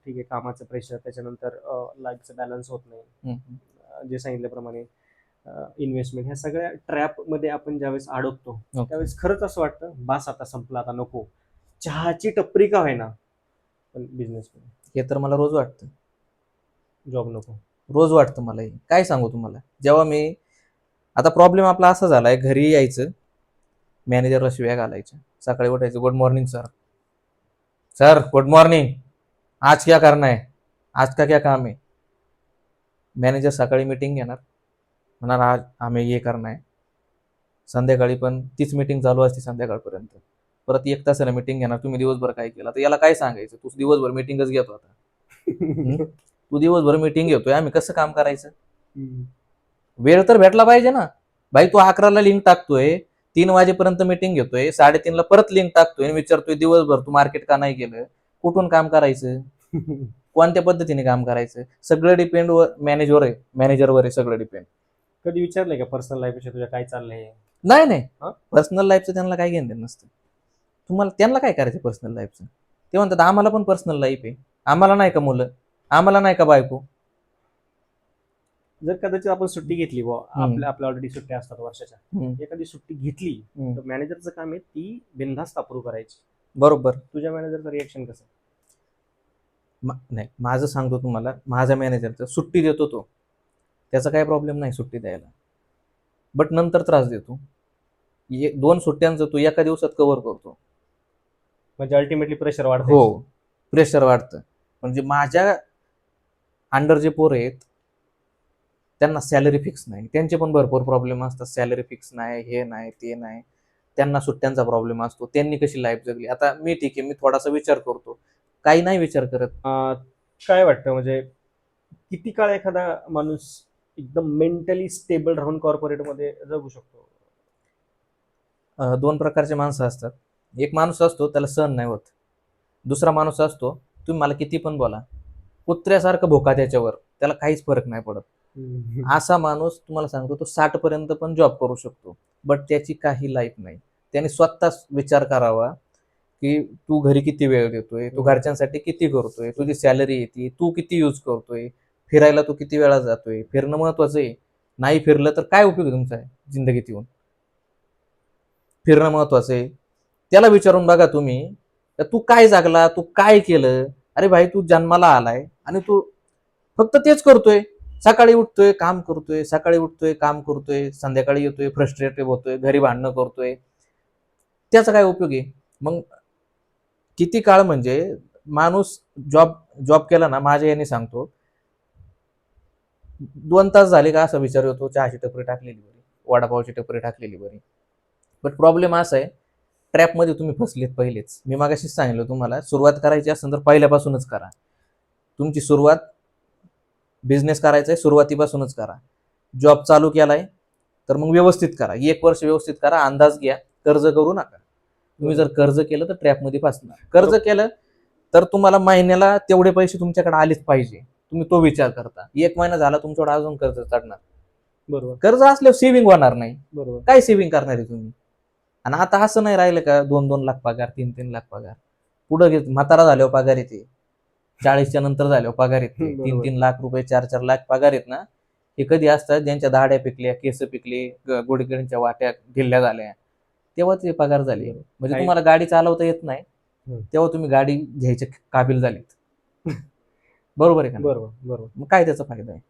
ठीक आहे, कामाचं प्रेशर, त्याच्यानंतर लाईफचं बॅलन्स होत नाही, जे सांगितल्याप्रमाणे इन्व्हेस्टमेंट, ह्या सगळ्या ट्रॅपमध्ये आपण ज्यावेळेस अडकतो त्यावेळेस खरंच असं वाटतं बास आता संपला, आता नको, चहाची टपरी का होईना पण बिझनेस, हे तर मला रोज वाटतं. जॉब नको. रोज वाटतं मला हे. काय सांगू तुम्हाला, जेव्हा मी आता प्रॉब्लेम आपला असा झालाय, घरी यायचं, मॅनेजरला शिव्या घालायच्या, सकाळी उठायचं, good morning sir, sir good morning, आज क्या करना है, आज का क्या काम है. मॅनेजर सकाळी मीटिंग घेणार, म्हणणार आज आम्ही हे करणार आहे. संध्याकाळी पण तीच मीटिंग चालू असते संध्याकाळपर्यंत. परत 1 तासाला मीटिंग घेणार, तुम्ही दिवसभर काय केलं. तर याला काय सांगायचं, तू दिवसभर मीटिंगच घेतो आता. तू दिवसभर मीटिंग घेतोय, आम्ही कसं काम करायचं. वेळ तर भेटला पाहिजे ना भाई. तू 11ला लिंक टाकतोय, 3 वाजेपर्यंत मीटिंग घेतोय, 3:30ला परत लिंक टाकतोय आणि विचारतोय दिवसभर तू मार्केट का नाही केलं, कुठून काम करायचं, कोणत्या पद्धतीने काम करायचं. सगळं डिपेंड मॅनेजरवर आहे सगळं डिपेंड. कधी विचारलंय का पर्सनल लाईफ विषयी तुझ्या काय चाललंय? नाही, पर्सनल लाईफचं त्यांना काय घेणं नसतं. तुम्हाला त्यांना काय करायचं पर्सनल लाईफचं. ते म्हणतात आम्हाला पण पर्सनल लाईफ आहे, आम्हाला नाही का मुलं, आम्हाला नाही का बायको. जर कदाचित आपण सुट्टी घेतली आपल्या ऑलरेडी सुट्ट्या असतात वर्षाच्या, एखादी सुट्टी घेतली तर मॅनेजरचं काम आहे ती बिनधास्त अप्रूव्ह करायची. बरोबर. तुझ्या मॅनेजरचं रिएक्शन कसं? नाही, माझं सांगतो तुम्हाला, माझ्या मॅनेजरचं सुट्टी देतो तो, त्याचा काही प्रॉब्लेम नाही सुट्टी द्यायला, बट नंतर त्रास देतो. 2 सुट्ट्यांचं तो एका दिवसात कव्हर करतो. म्हणजे अल्टिमेटली प्रेशर वाढतं. हो, प्रेशर वाढतं. म्हणजे माझ्या अंडर जे पोर आहेत त्यांना सॅलरी फिक्स नाही, त्यांचे पण भरपूर प्रॉब्लेम असतात. सॅलरी फिक्स नाही, हे नाही, ते नाही, त्यांना सुट्ट्यांचा प्रॉब्लेम असतो. त्यांनी कशी लाईफ जगली. आता मी ठीक आहे, मी थोडासा विचार करतो, काही नाही विचार करत. काय वाटतं म्हणजे किती काळ एखादा माणूस एकदम मेंटली स्टेबल राहून कॉर्पोरेटमध्ये जगू शकतो? 2 प्रकारचे माणसं असतात. एक माणूस असतो त्याला सहन नाही होत. दुसरा माणूस असतो, तुम्ही मला किती पण बोला, कुत्र्यासारखं भोका त्याच्यावर, त्याला काहीच फरक नाही पडत. असा माणूस तुम्हाला सांगतो, तो 60 पर्यंत पण जॉब करू शकतो, बट त्याची काही लाईफ नाही. त्याने स्वतःच विचार करावा की तू घरी किती वेळ देतोय, तू घरच्यांसाठी किती करतोय, तुझी सॅलरी येते, तू किती यूज करतोय, फिरायला तू किती वेळा जातोय. फिरणं महत्वाचं आहे. नाही फिरलं तर काय उपयोग आहे तुमचा जिंदगीत येऊन. फिरणं महत्वाचं आहे. त्याला विचारून बघा तुम्ही, तू काय जागला, तू काय केलं. अरे भाई, तू जन्माला आलाय आणि तू फक्त तेच करतोय. सकाळी उठतोय, काम करतोय, सकाळी उठतोय, काम करतोय, संध्याकाळी येतोय, फ्रस्ट्रेटेड होतोय, घरी भांडणं करतोय. त्याचा काय उपयोग आहे. मग किती काळ म्हणजे माणूस जॉब केला ना, माझ्या याने सांगतो 2 तास झाले का असा विचार येतो, चहाची टपरी टाकलेली बरी, वडापावची टपरी टाकलेली बरी. बट प्रॉब्लेम असा आहे, ट्रॅपमध्ये तुम्ही फसलेत पहिलेच. मी मागाशीच सांगितलं तुम्हाला, सुरुवात करायची असेल तर पहिल्यापासूनच करा. तुमची सुरुवात बिझनेस करायचा आहे, सुरुवातीपासूनच करा. जॉब चालू केलाय तर मग व्यवस्थित करा, 1 वर्ष व्यवस्थित करा, अंदाज घ्या, कर्ज करू नका. तुम्ही जर कर्ज केलं तर ट्रॅपमध्ये फसणार. कर्ज केलं तर तुम्हाला महिन्याला तेवढे पैसे तुमच्याकडे आलेच पाहिजे, तुम्ही तो विचार करता. 1 महिना झाला तुमच्याकडे अजून कर्ज चढणार. बरोबर कर्ज असल्यावर सेव्हिंग होणार नाही. बरोबर काय सेव्हिंग करणार आहे तुम्ही? आणि आता असं नाही राहिलं का 2-2 लाख पगार, 3-3 लाख पगार. पुढे घेत म्हातारा झाल्यावर पगार येते, 40च्या नंतर झाल्यावर पगार येते. बरोबर. 3-3 लाख रुपये, 4-4 लाख पगार येत ना, हे कधी असतात ज्यांच्या दाढ्या पिकल्या, केस पिकले, गुडघ्यांच्या वाट्या ढिल्ल्या झाल्या, तेव्हा ते पगार झाले. बरोबर. म्हणजे काही- तुम्हाला गाडी चालवता येत नाही तेव्हा तुम्ही गाडी घ्यायच्या काबिल झालीत. बरोबर आहे का नाही? बरोबर बरोबर. मग काय त्याचा फायदा आहे?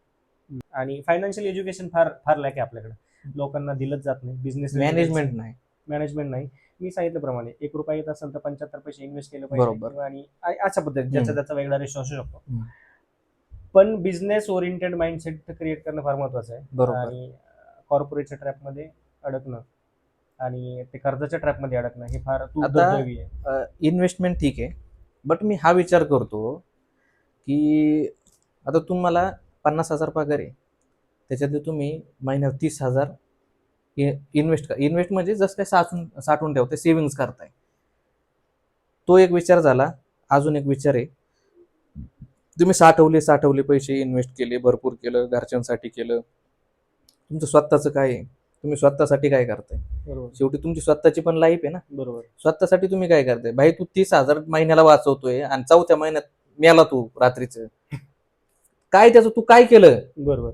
आणि फायनान्शियल एज्युकेशन फार फार लॅक आहे आपल्याकडे, लोकांना दिलंच जात नाही. बिझनेस मॅनेजमेंट नाही. मॅनेजमेंट नाही. मी सांगितल्याप्रमाणे 1 रुपया येत असेल तर 75 पैसे इन्व्हेस्ट केलं बरोबर. पाहिजे आणि अशा पद्धतीने ज्याचा त्याचा वेगळा रेशो असू शकतो. हम्म. पण बिझनेस ओरिएंटेड माइंडसेट क्रिएट करणं फार महत्वाचं आहे. बरोबर. आणि कॉर्पोरेटच्या ट्रॅपमध्ये अडकणं आणि ते कर्जाच्या ट्रॅपमध्ये अडकणं हे फार दुर्दैवी आहे. इन्व्हेस्टमेंट ठीक आहे, बट मी हा विचार करतो की आता तुम्हाला 50,000 पगार आहे, त्याच्यातले तुम्ही महिन्यात 30,000 इन्व्हेस्ट म्हणजे जसं काय साठवून ठेवते, सेव्हिंग्स करताय. तो एक विचार झाला. अजून एक विचार आहे, तुम्ही साठवले पैसे, इन्व्हेस्ट केले, भरपूर केलं, घरच्यांसाठी केलं, तुमचं स्वतःचं काय आहे? तुम्ही स्वतःसाठी काय करताय? बरोबर शेवटी तुमची स्वतःची पण लाईफ आहे ना. बरोबर स्वतःसाठी तुम्ही काय करताय? भाई तू 30,000 महिन्याला वाचवतोय आणि 4थ्या महिन्यात मेला तू रात्रीचं, काय त्याचं तू काय केलं? बरोबर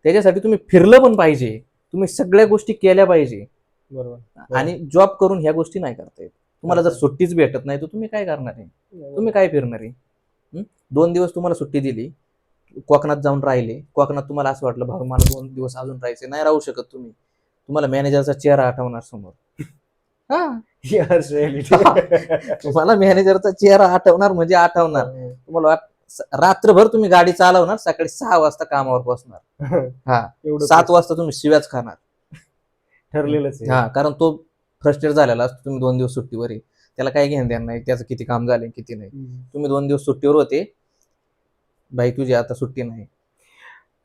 त्याच्यासाठी तुम्ही फिरलं पण पाहिजे, तुम्ही सगळ्या गोष्टी केल्या पाहिजे. बरोबर. आणि जॉब करून ह्या गोष्टी नाही करता येत. तुम्हाला जर करता येत. सुट्टीच भेटत नाही तर तुम्ही काय करणार आहे? तुम्ही काय फिरणार आहे? 2 दिवस तुम्हाला सुट्टी दिली, कोकणात जाऊन राहिले, कोकणात तुम्हाला असं वाटलं भाऊ मला 2 दिवस अजून राहायचे, नाही राहू शकत तुम्ही. तुम्हाला मॅनेजरचा चेहरा आठवणार समोर. हा, Yes, reality. तुम्हाला मॅनेजरचा चेहरा आठवणार म्हणजे आठवणार. तुम्हाला रात्रभर तुम्ही गाडी चालवणार, सकाळी 6 वाजता कामावर बसणार. हा, एवढं 7 वाजता तुम्ही शिव्याच खाणार. ठरलेलंच आहे. हा, कारण तो फ्रस्ट्रेट झालेला असतो. तुम्ही 2 दिवस सुट्टीवर आहे, त्याला काही घेणं देणं नाही त्याचं किती काम झाले किती नाही. तुम्ही 2 दिवस सुट्टीवर होते, भाई तुझी आता सुट्टी नाही.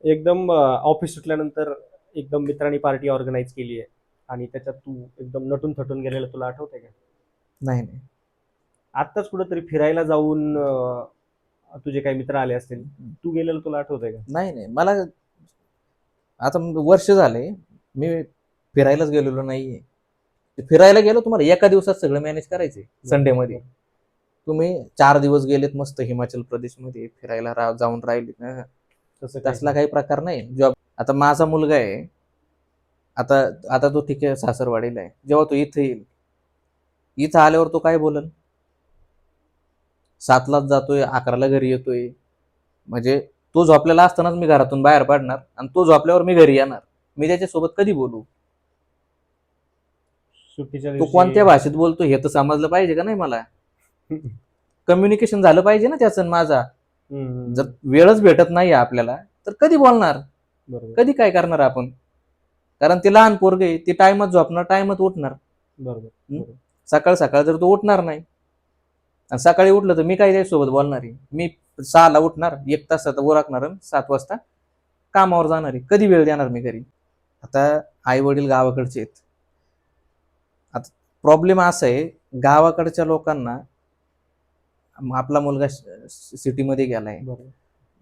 एकदम ऑफिस सुटल्यानंतर एकदम मित्रांनी पार्टी ऑर्गनाईज केली आहे आणि त्याच्यात तू एकदम नटून थटून गेलेलं तुला आठवतंय का? नाही. आत्ताच कुठंतरी फिरायला जाऊन तुझे काही मित्र आले असतील, तू गेलेलं तुला आठवतंय का? नाही, मला आता वर्ष झाले मी फिरायलाच गेलेलो नाहीये. फिरायला गेलो, तुम्हाला एका दिवसात सगळं मॅनेज करायचंय. संडे मध्ये तुम्ही 4 दिवस गेलेत मस्त हिमाचल प्रदेशमध्ये फिरायला जाऊन राहिलेत ना, तसला काही प्रकार नाही. जॉब आता माझा मुलगा आहे, आता तो ठीक आहे सासरवाडीला आहे, जेव्हा तो इथं येईल, इथं आल्यावर तो काय बोलन? 7लाच जातोय, 11ला घरी येतोय. म्हणजे तो झोपलेला असतानाच मी घरातून बाहेर पडणार आणि तो झोपल्यावर मी घरी येणार. मी त्याच्यासोबत कधी बोलू? सुट्टीच्या तो दिवशी कोणत्या भाषेत बोलतो हे तर समजलं पाहिजे का नाही मला? कम्युनिकेशन झालं पाहिजे ना त्याचं माझा. जर वेळच भेटत नाही आपल्याला तर कधी बोलणार, बरोबर कधी काय करणार आपण? कारण ते लहान पोरग आहे, ते टाइमात झोपणार, टाइमात उठणार. बरोबर सकाळ सकाळ जर तो उठणार नाही आणि सकाळी उठलं तर मी काय त्याच्यासोबत बोलणार आहे? मी 6ला उठणार, 1 तासात उरकणार, 7 वाजता कामावर जाणार आहे. कधी वेळ देणार मी घरी? आता आई वडील गावाकडचे आहेत. आता प्रॉब्लेम असा आहे, गावाकडच्या लोकांना आपला मुलगा सिटीमध्ये गेलाय, बरोबर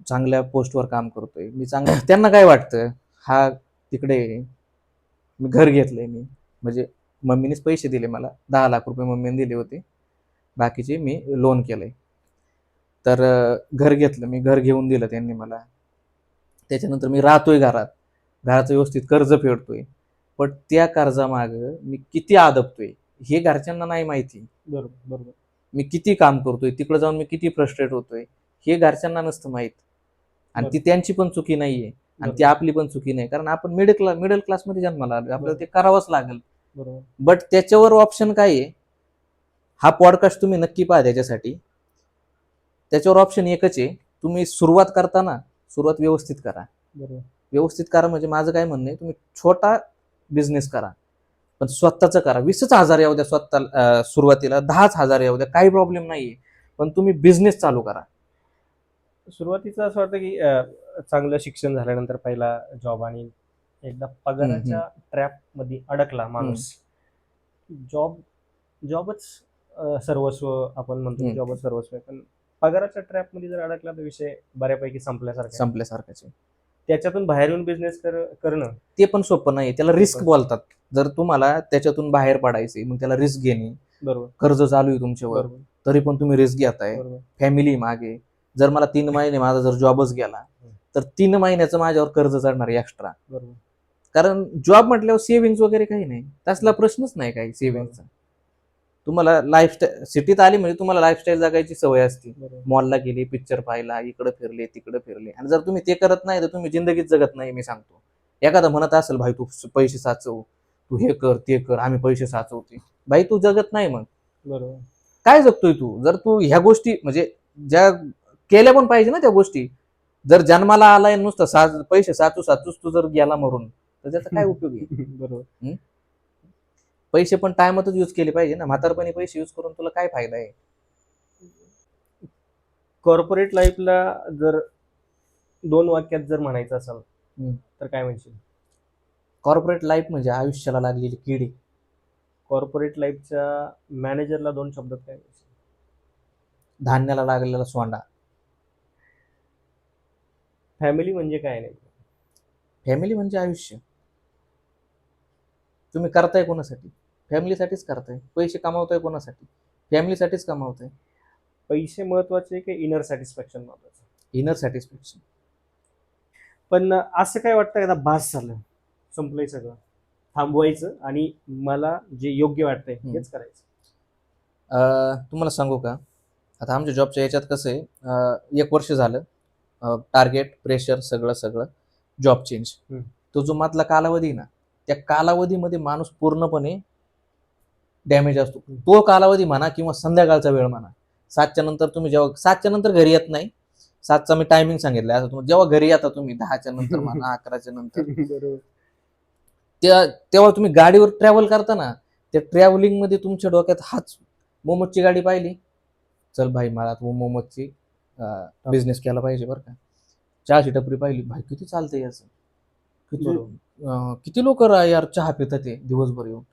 चांगल्या पोस्टवर काम करतोय, मी चांगलं, त्यांना काय वाटतं हा तिकडे मी घर घेतलंय, मी म्हणजे मम्मीनेच पैसे दिले मला, 10 लाख रुपये मम्मीने दिले होते, बाकीचे मी लोन केलंय. तर घर घेतलं मी, घर घेऊन दिलं त्यांनी मला. त्याच्यानंतर मी राहतोय घराचं व्यवस्थित कर्ज फेडतोय, पण त्या कर्जामागं मी किती आदबतोय हे घरच्यांना नाही माहिती. बरोबर मी किती काम करतोय, तिकडे जाऊन मी किती फ्रस्ट्रेट होतोय हे घरच्यांना नसतं माहित. आणि ती त्यांची पण चुकी नाहीये आणि ती आपली पण चुकी नाही, कारण आपण मिडल क्लासमध्ये जन्माला आलो, आपल्याला ते करावंच लागेल. बरोबर बट त्याच्यावर ऑप्शन काय आहे? हा पॉडकास्ट तुम्ही नक्की पहा. त्याच्यावर ऑप्शन एकच आहे, तुम्ही सुरुवात करताना सुरुवात व्यवस्थित करा. बरोबर व्यवस्थित करा म्हणजे माझं काय म्हणणं आहे, तुम्ही छोटा बिझनेस करा पण स्वतःच करा. 20,000 येऊ द्या स्वतः सुरुवातीला, 10,000 येऊ द्या, काही प्रॉब्लेम नाहीये, पण तुम्ही बिझनेस चालू करा. सुरुवातीचं असं वाटतं की चांगलं शिक्षण झाल्यानंतर पहिला जॉब आणि एकदा पगाराच्या ट्रॅप मध्ये अडकला माणूस, जॉब जॉबच सर्वस्व आपण म्हणतो की जॉबच सर्वस्व आहे, पण पगाराच्या ट्रॅपमध्ये जर अडकला तर विषय बऱ्यापैकी संपल्यासारखा आहे. संपल्यासारखंच आहे. त्याच्यातून बाहेर येऊन बिझनेस करणं ते पण सोपं नाही, त्याला रिस्क पण. बोलतात. जर तुम्हाला त्याच्यातून बाहेर पडायचे मग त्याला रिस्क घेणे, बरोबर कर्ज चालू आहे तुमच्यावर बरोबर तरी पण तुम्ही रिस्क घेताय, बरोबर फॅमिली मागे. जर मला 3 महिने माझा जर जॉबच गेला तर 3 महिन्याचं माझ्यावर कर्ज चढणार एक्स्ट्रा. बरोबर कारण जॉब म्हटल्यावर सेव्हिंग वगैरे काही नाही, तसला प्रश्नच नाही काही सेव्हिंगचा. तुम्हाला लाईफस्टाईल सिटीत आली म्हणजे तुम्हाला लाईफस्टाईल जगायची सवय असते. बरोबर मॉलला गेली, पिक्चर पाहिला, इकडे फिरले तिकडे फिरले, आणि जर तुम्ही ते करत नाही तर तुम्ही जिंदगीत जगत नाही. मी सांगतो, एखादा म्हणत असेल भाई तू पैसे साचव, तू हे कर ते कर, आम्ही पैसे साचवते, भाई तू जगत नाही. मग बरोबर काय जगतोय तू? जर तू ह्या गोष्टी म्हणजे ज्या केल्या पण पाहिजे ना त्या गोष्टी, जर जन्माला आलाय नुसतं पैसे साचू साचूच तू जर गेला मरून तर त्याचा काय उपयोग आहे? बरोबर पैसे पण टायमातच यूज केले पाहिजे ना. म्हातारपणी पैसे यूज करून तुला काय फायदा आहे? कॉर्पोरेट लाईफला जर 2 वाक्यात जर म्हणायचं असेल तर काय म्हणशील? कॉर्पोरेट लाईफ म्हणजे आयुष्याला लागलेली किडी. कॉर्पोरेट लाईफच्या मॅनेजरला 2 शब्दात काय म्हणशील? धान्याला लागलेला सोंडा. फॅमिली म्हणजे काय नाही? फॅमिली म्हणजे आयुष्य. तुम्ही करताय कोणासाठी? फॅमिलीसाठीच करताय. पैसे कमावताय कोणासाठी? फॅमिलीसाठीच कमावताय. पैसे महत्वाचे की इनर सॅटिस्फॅक्शन महत्वाचं? Inner satisfaction. पण असं काय वाटतं का आता बास झालं, संपलंय सगळं, थांबवायचं आणि मला जे योग्य वाटतंय तेच करायचं? तुम्हाला सांगू का, आता आमच्या जॉबच्या याच्यात कसं आहे, 1 वर्ष झालं, टार्गेट प्रेशर सगळं सगळं जॉब चेंज. तो जो मधला कालावधी आहे ना, त्या कालावधीमध्ये माणूस पूर्णपणे डॅमेज असतो. तो कालावधी म्हणा किंवा संध्याकाळचा वेळ म्हणा, 7च्या नंतर तुम्ही जेव्हा 7च्या नंतर घरी येत नाही, 7चा मी टायमिंग सांगितलं, असं तुम्ही जेव्हा घरी येता तुम्ही 10च्या नंतर म्हणा 11च्या नंतर, बरोबर तेव्हा तुम्ही गाडीवर ट्रॅव्हल करता ना, त्या ट्रॅव्हलिंग मध्ये तुमच्या डोक्यात हाच मोमोजची गाडी पाहिली, चल भाई मला मोमोजची बिझनेस केला पाहिजे बरं का. चहाची टपरी पाहिली, भाई किती चालतंय याचं, किती लोक यार चहा पितात ते दिवसभर येऊन,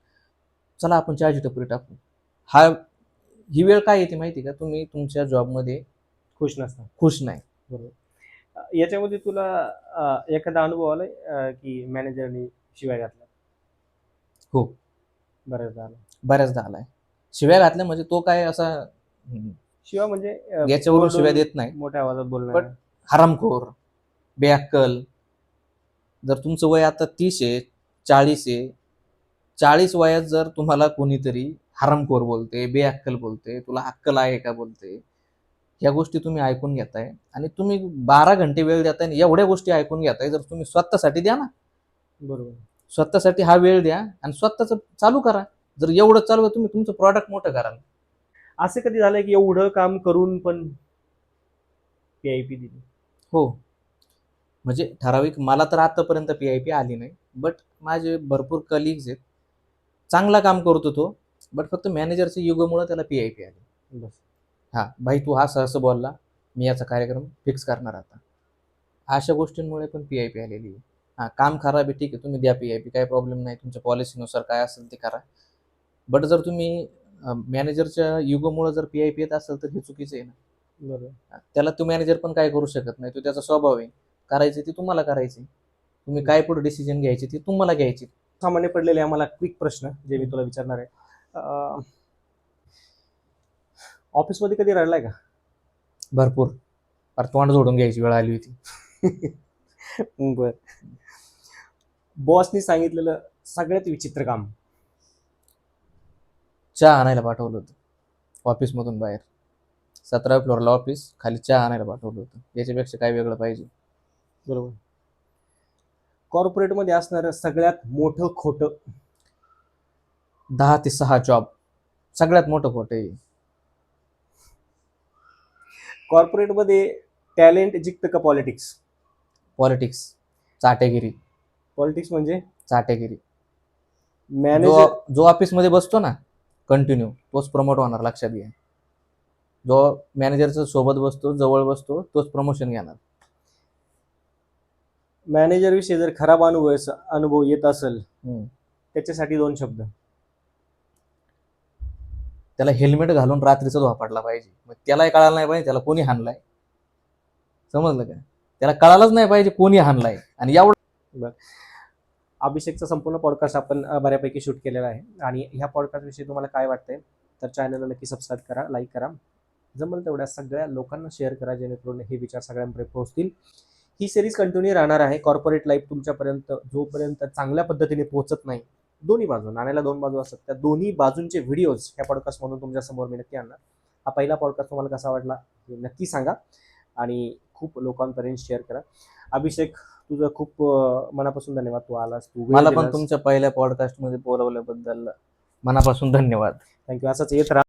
चला आपण चहाची टपरी टाकू. ही वेळ काय येते माहिती का, तुम्ही तुमच्या जॉबमध्ये खुश नसतात. खुश नाही. बरोबर. याच्यामध्ये तुला एखादा अनुभव आलाय की मॅनेजरनी शिवाय घातला? हो, बऱ्याचदा आलाय. शिव्या घातल्या म्हणजे तो काय असा शिवाय म्हणजे याच्यावरून शिव्या देत नाही, मोठ्या आवाजात पण बोलणं. हरामखोर, बेअक्कल. जर तुमचं वय आता 30 आहे, 40 आहे, 40 वयात जर तुम्हाला कोणीतरी हरामखोर बोलते, बेअक्कल बोलते, तुला अक्कल आहे का बोलते, ह्या गोष्टी तुम्ही ऐकून घेताय आणि तुम्ही 12 घंटे वेळ देताय आणि एवढ्या गोष्टी ऐकून घेताय, जर तुम्ही स्वतःसाठी द्या ना. बरोबर. स्वतःसाठी हा वेळ द्या आणि स्वतःच चालू करा. जर एवढं चालू आहे, तुम्ही तुमचं प्रॉडक्ट मोठं कराल. असं कधी झालंय की एवढं काम करून पण PIP दिली? हो, म्हणजे ठराविक मला तर आतापर्यंत PIP आली नाही, बट माझे भरपूर कलिग्स आहेत, चांगला काम करतो तो, बट फक्त मॅनेजरच्या युगोमुळे त्याला PIP आली. बस. हा भाई तू असं बोलला, मी याचा कार्यक्रम फिक्स करणार आता, अशा गोष्टींमुळे पण PIP आलेली आहे. हा, काम खराब आहे ठीक आहे, तुम्ही द्या PIP, काही प्रॉब्लेम नाही, तुमच्या पॉलिसीनुसार काय असेल ते करा. बट जर तुम्ही मॅनेजरच्या युगोमुळे जर PIP येत असेल तर हे चुकीचं आहे ना. बरोबर. त्याला तो मॅनेजर पण काय करू शकत नाही, तो त्याचा स्वभाव आहे. करायचे ते तुम्हाला करायचे, तुम्ही काय पुढे डिसिजन घ्यायचे ते तुम्हाला घ्यायचे. सामान्य पडलेले आम्हाला क्विक प्रश्न जे मी तुला विचारणार आहे. ऑफिसमध्ये कधी रडलाय का? भरपूर. तोंड जोडून घ्यायची वेळ आली होती. बर. बॉसनी सांगितलेलं सगळ्यात विचित्र काम? चहा आणायला पाठवलं होतं ऑफिसमधून बाहेर, 17व्या फ्लोअरला ऑफिस, खाली चहा आणायला पाठवलं होतं. याच्यापेक्षा काय वेगळं पाहिजे? बरोबर. कॉर्पोरेटमध्ये असणारं सगळ्यात मोठं खोटं? 10 ते 6 जॉब सगळ्यात मोठं खोटं आहे. कॉर्पोरेटमध्ये टॅलेंट जिंकतं का पॉलिटिक्स? पॉलिटिक्स, चाटेगिरी. पॉलिटिक्स म्हणजे चाटेगिरी. मॅनेजर जो ऑफिसमध्ये बसतो ना कंटिन्यू, तोच प्रमोट होणार, लक्षात घ्या. जो मॅनेजरच्या सोबत बसतो, जवळ बसतो, तोच प्रमोशन घेणार. मॅनेजर विषयी जर खराब अनुभव येत असेल त्याच्यासाठी 2 शब्द? त्याला हेल्मेट घालून रात्रीचा धोपाटला पाहिजे. मग त्यालाही कळायला नाही पाहिजे त्याला कोणी हाणलाय. समजलं का? त्याला कळालंच नाही पाहिजे कोणी हाणलाय. आणि एवढं अभिषेकचा संपूर्ण पॉडकास्ट आपण बऱ्यापैकी शूट केलेला आहे आणि ह्या पॉडकास्ट विषयी तुम्हाला काय वाटतंय तर चॅनलला नक्की सबस्क्राईब करा, लाईक करा, जमेल तेवढ्या सगळ्या लोकांना शेअर करा जेणेकरून हे विचार सगळ्यांपर्यंत पोहोचतील. ही सिरीज कंटिन्यू राहणार आहे. कॉर्पोरेट लाईफ तुमच्यापर्यंत जोपर्यंत चांगल्या पद्धतीने पोहोचत नाही, दोन्ही बाजू नाण्याला दोन बाजू असतात, त्या दोन्ही बाजूंचे व्हिडिओज ह्या पॉडकास्टमधून तुमच्यासमोर मी नक्की आणणार. हा पहिला पॉडकास्ट तुम्हाला कसा वाटला हे नक्की सांगा आणि खूप लोकांपर्यंत शेअर करा. अभिषेक तुझं खूप मनापासून धन्यवाद. तू आलास, तू वेळ मला पण दिलास. तुमच्या पहिल्या पॉडकास्टमध्ये बोलवल्याबद्दल मनापासून धन्यवाद. थँक्यू. असंच येत राहा.